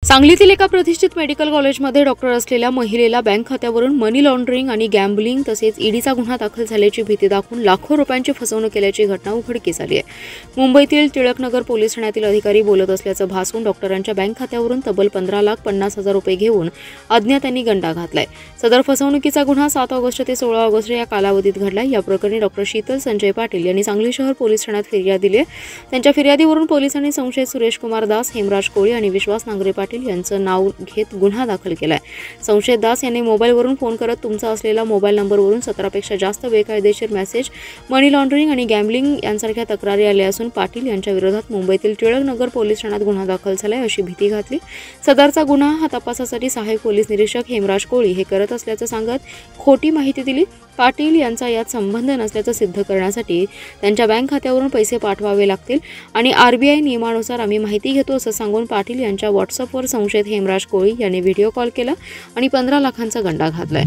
सांगलीतील एका प्रतिष्ठित मेडिकल कॉलेजमध्ये डॉक्टर असलेल्या महिलेला बँक खात्यावरून मनी लॉन्ड्रिंग आणि गॅम्बलिंग तसेच ईडीचा गुन्हा दाखल झाल्याची भीती दाखवून लाखो रुपयांची फसवणूक केल्याची घटना उघडकीस आली आहे। मुंबईतील टिळकनगर पोलीस ठाण्यातील अधिकारी बोलत असल्याचं भासून डॉक्टरांच्या बँक खात्यावरून तब्बल 15,50,000 रुपये घेऊन अज्ञातांनी गंडा घातलाय। सदर फसवणुकीचा गुन्हा 7 ऑगस्ट ते 16 ऑगस्ट या कालावधीत घडलाय। या प्रकरणी डॉक्टर शीतल संजय पाटील यांनी सांगली शहर पोलीस ठाण्यात फिर्याद दिली आहे। त्यांच्या फिर्यादीवरून पोलिसांनी संशयित सुरेश कुमार दास, हेमराज कोळी आणि विश्वास नांगरे पाटील यांचं नाव घेत गुन्हा दाखल केलाय। संशयित दास यांनी मोबाईलवरून फोन करत तुमचा असलेला मोबाईल नंबरवरून 17 पेक्षा जास्त बेकायदेशीर मेसेज, मनी लॉन्ड्रिंग आणि गॅम्बलिंग यांसारख्या तक्रारी आल्या असून पाटील यांच्या विरोधात मुंबईतील टिळकनगर पोलीस ठाण्यात गुन्हा दाखल झालाय अशी भीती घातली। सदरचा गुन्हा हा तपासासाठी सहाय्यक पोलीस निरीक्षक हेमराज कोळी हे करत असल्याचं सांगत खोटी माहिती दिली। पाटील यांचा यात संबंध नसल्याचं सिद्ध करण्यासाठी त्यांच्या बँक खात्यावरून पैसे पाठवावे लागतील आणि आरबीआय नियमानुसार आम्ही माहिती घेतो असं सांगून पाटील यांच्या व्हॉट्सअपवर संशयित हेमराज कोळी यांनी व्हिडिओ कॉल केला आणि 15 लाखांचा गंडा घातलाय।